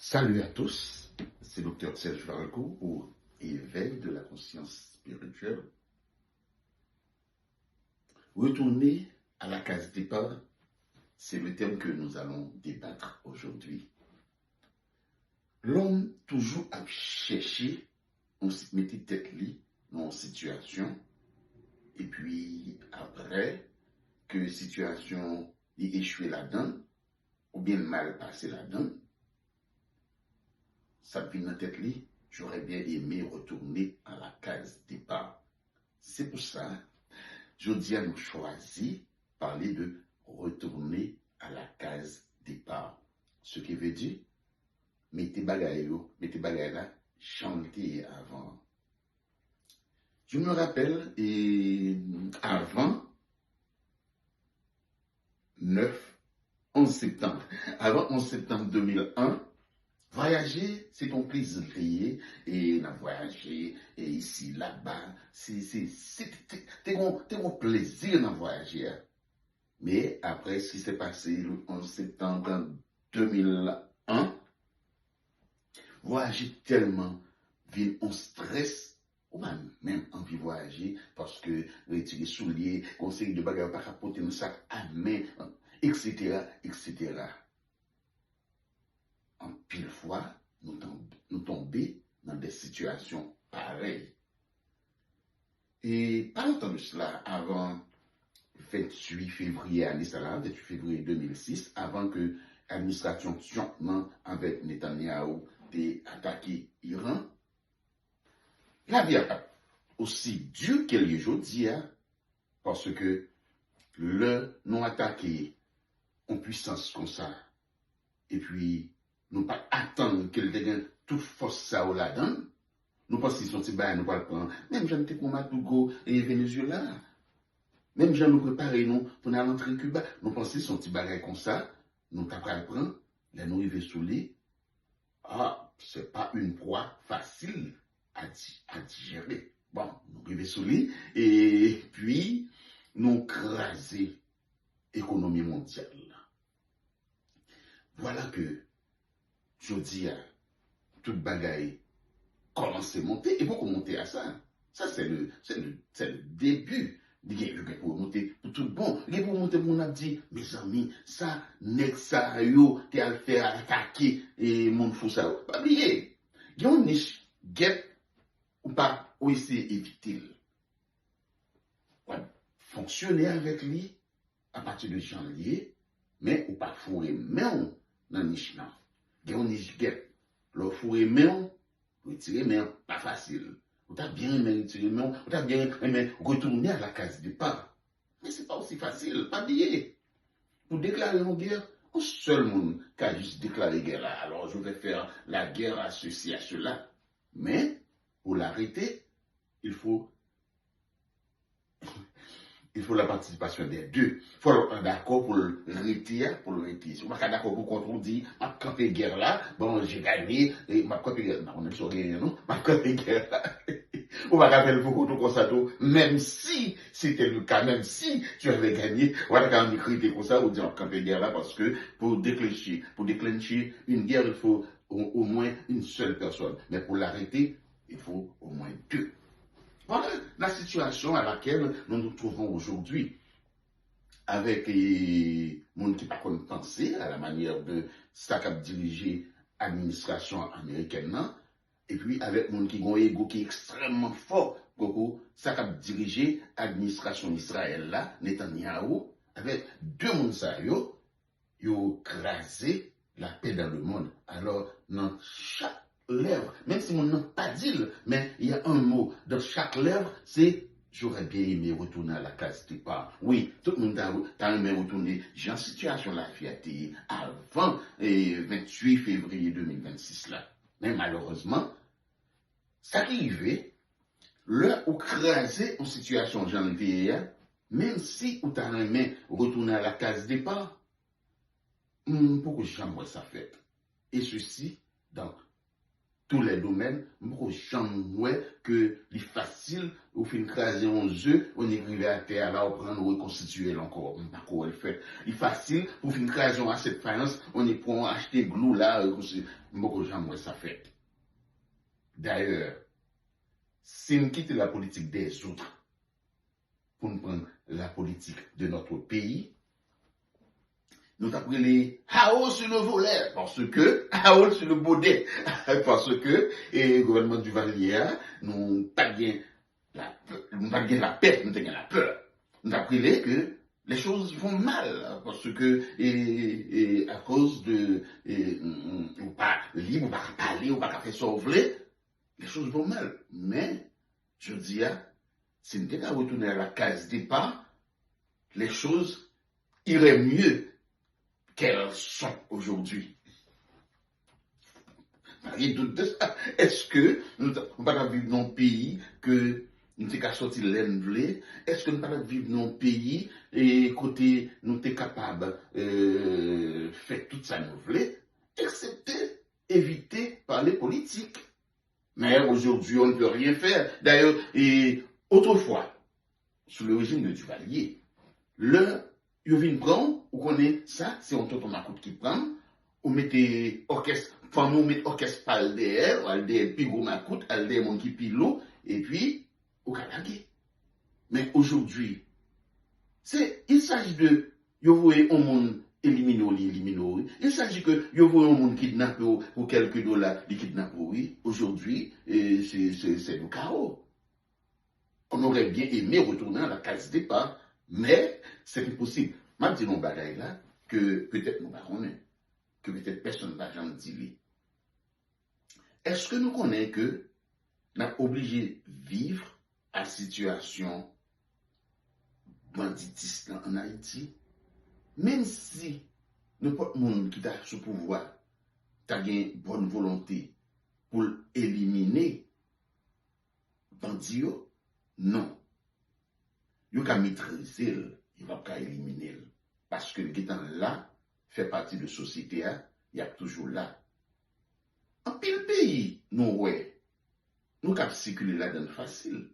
Salut à tous, c'est Dr Serge Franco pour Éveil de la conscience spirituelle. Retourner à la case départ, c'est le thème que nous allons débattre aujourd'hui. L'homme toujours a cherché, on se mettait tête li dans une situation, et puis après que la situation est échouée là-dedans, ou bien mal passé là-dedans, ça vient dans tête li, j'aurais bien aimé retourner à la case départ. C'est pour ça, je dis à nous choisir parler de retourner à la case départ. Ce qui veut dire, mettez bagaille là, chantez avant. Je me rappelle, et avant 11 septembre 2001, voyager, c'est ton plaisir et on a voyagé et ici, là-bas, t'es un plaisir de voyager. Mais après ce qui s'est passé le 11 septembre 2001, voyager tellement vient en stress, ou même envie de voyager parce que retirer souliers, conseil de bagages pas capoter dans sac à main, etc., etc. En pile fois, nous tombons dans des situations pareilles. Et pas longtemps de cela, avant 28 février 2006, avant que l'administration Trump avec Netanyahu ait attaqué l'Iran, la vie a aussi dur qu'elle est aujourd'hui, parce que le non attaqué en puissance comme ça, et puis nous pas attendre qu'elle devienne toute force ça ou là-dedans. Nous pensons qu'ils sont si bas, nous pas le prendre. Même j'en étais pour Madougo et Venezuela. Même j'en nous préparer nous pour aller entrer Cuba. Nous pensons qu'ils sont si bas comme ça. Nous pas le prendre. Là nous arrivons sous les. Ah, c'est pas une proie facile à digérer. Bon, nous arrivons sous les et puis nous craser l'économie mondiale. Voilà que je dis à toute bagaille commence à monter et pourquoi monter à ça? Ça c'est le début. Il pour monter pour tout bon. Il pour monter mon a dit mes amis, ça n'est ça yo t'es à le faire attaquer et mon fou ça. Pas oublier. Il y a une niche get ou pas ou essayer éviter. Fonctionner avec lui à partir de janvier, mais ou pas fourrer même dans niche là. Il y a une niche get. Le fourrer même retirer, mais pas facile. Vous avez bien aimé retirer, mais vous avez bien aimé retourner à la case départ. Mais ce n'est pas aussi facile, pas oublier. Pour déclarer une guerre, un seul monde qui a juste déclaré guerre là. Alors je vais faire la guerre à ceci, à cela. Mais pour l'arrêter, il faut la participation des deux. Il faut être d'accord pour le retirer, Si vous n'êtes pas d'accord pour contre on dit, ma campé guerre là, bon, j'ai gagné, et ma campé guerre, non, on n'est pas gagné, non, ma campé guerre là. On va rappeler pour contre comme ça, même si c'était le cas, même si tu avais gagné, on va quand même écrire comme ça, ou dire, ma campé guerre là, parce que pour déclencher une guerre, il faut au moins une seule personne. Mais pour l'arrêter, il faut au moins deux. Voilà la situation à laquelle nous nous trouvons aujourd'hui, avec les gens qui ne peuvent pas penser à la manière de ça qu'a dirigé l'administration américaine, et puis avec les gens qui ont un ego qui est extrêmement fort, ça qu'a dirigé l'administration d'Israël, Netanyahu, avec deux gens qui ont crasé la paix dans le monde. Alors, dans chaque lèvre, même si on n'a pas dit, mais il y a un mot dans chaque lèvre, c'est j'aurais bien aimé retourner à la case départ. Oui, tout le monde a aimé retourner. J'ai en situation la fierté avant 28 février 2026 là. Mais malheureusement, ça arrivait, là où crasé en situation janvier, même si on t'a aimé retourner à la case départ, pourquoi j'aimerais ça fait? Et ceci, donc, tous les domaines, moi, j'en que c'est facile, au fin craser un œuf, on écrivait à terre, là, on prend, on reconstituer encore, pas quoi elle fait. C'est facile, pour fin craser un asset finance, on y prend, acheter glou, là, moi, j'en ça fait. D'ailleurs, si nous quittons la politique des autres, pour nous prendre la politique de notre pays, nous avons pris les haos sur le volet, parce que, haos sur le baudet, parce que, le gouvernement du Valier, nous pas bien la paix, nous avons la peur. Nous avons pris que les choses vont mal, parce que, à cause de, ou pas libre, ou pas parler, ou pas faire sauver, les choses vont mal. Mais, je dis, si nous devons retourner à la case départ, les choses iraient mieux qu'elles sont aujourd'hui. Il y a doute de ça. Est-ce que nous ne pas vivre dans un pays que nous sommes sortis de l'envelé? Est-ce que nous ne pas vivre dans un pays et côté nous sommes capables de faire tout ça nous voulons, excepté éviter par les politiques? Mais aujourd'hui, on ne peut rien faire. D'ailleurs, autrefois, sous le régime de Duvalier, il vient prendre, vous connaissez ça, c'est un tonton Macoute qui prend, vous mettez orchestre, enfin, nous mettez orchestre par LDR, puis gros Macoute, LDR, mon qui pilo, et puis, au Canada. Mais aujourd'hui, il s'agit de, vous voyez un monde éliminé, il s'agit que, vous voyez un monde kidnappé pour quelques dollars, il kidnappe, oui. Aujourd'hui, c'est le chaos. On aurait bien aimé retourner à la case départ, mais c'est impossible. Même si nous bagaille là, que peut-être nous ne que peut-être personne ne va jamais dire. Est-ce que nous connaissons que nous sommes obligés de vivre à situation banditiste en Haïti, même si nous pas de monde qui a sous pouvoir, a une bonne volonté pour éliminer bandits, non. Il y a maîtriser, il va pas éliminer. Parce que le guetan là fait partie de la société, il y a toujours là. En pile pays, nous cap circuler là-dedans facile.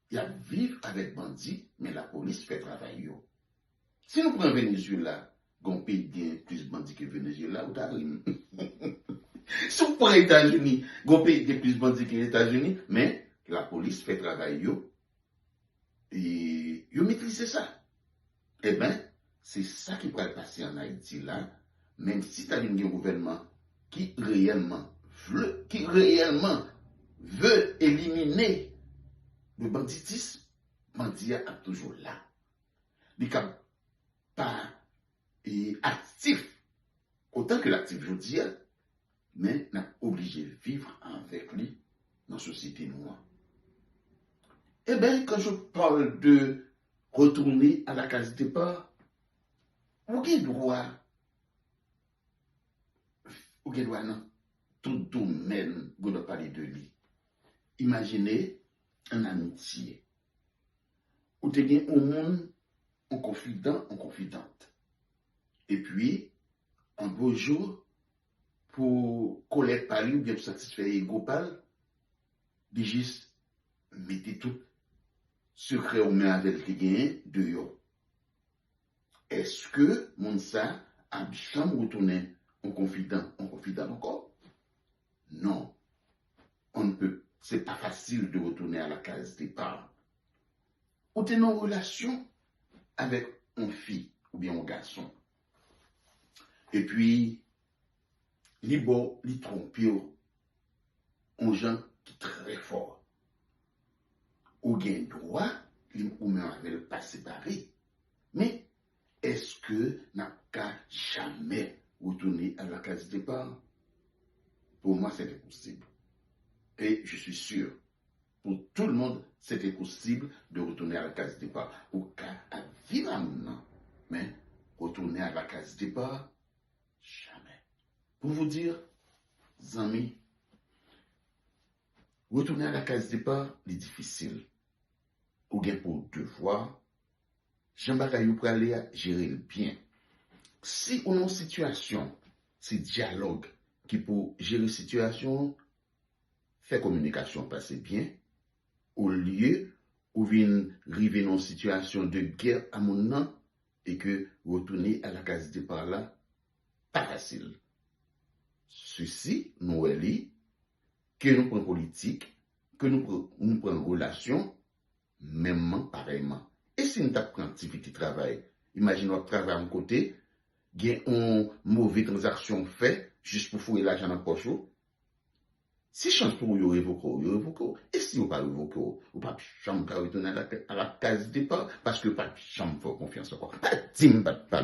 Il y a vivre avec bandits, mais la police fait travail. Si nous prenons Venezuela, on pays bien plus bandits que Venezuela, ou t'arrives. Si vous prenez les États-Unis, on pays bien plus bandits que les États-Unis, mais la police fait travail. Et ils maîtrisent ça. Eh bien, c'est ça qui va passer en Haïti là, même si tu as un gouvernement qui réellement veut éliminer le banditisme, bandit est toujours là. Il n'est pas actif, autant que l'actif, je dis, mais on est obligé de vivre avec lui dans la société noire. Eh bien, quand je parle de retourner à la case départ, vous avez droit, non, tout domaine, vous ne parler de lui. Imaginez une amitié. Vous avez un monde, un confident, en confidente. Et puis, un beau jour, pour collecter par lui ou bien pour satisfaire l'ego pal, de juste mettez tout secret ou main avec le gain de yo. Est-ce que mon ça a jamais retourné en confident encore? Non. On ne peut, c'est pas facile de retourner à la case départ. Ou t'es en relation avec une fille ou bien un garçon. Et puis, li trompe un gens qui très fort. Ou gain droit, ou même avec pas séparé. Mais, est-ce que n'a qu'à jamais retourner à la case départ? Pour moi, c'était possible. Et je suis sûr, pour tout le monde, c'était possible de retourner à la case départ. Ou qu'à vivre maintenant. Mais, retourner à la case départ, jamais. Pour vous dire, amis, retourner à la case départ est difficile. Ou bien pour devoir, Jean-Baptiste pour aller gérer le bien. Si on a une situation, c'est dialogue qui pour gérer la situation, fait communication passer bien, au lieu où vient arriver dans une situation de guerre à mon nom et que retourner à la case départ là, pas facile. Ceci, nous est que nous prenons politique, que nous prenons relation, même pareillement. Et si nous avons activité de travail, imaginez notre travail à un côté, il y a une mauvaise transaction faite juste pour fouiller l'argent dans le poche. Si chance pour vous révoquer, et si vous ne pas révoquer, vous ne pas chambre retourner à la case départ, parce que pas chambre faut confiance encore. Pas de pas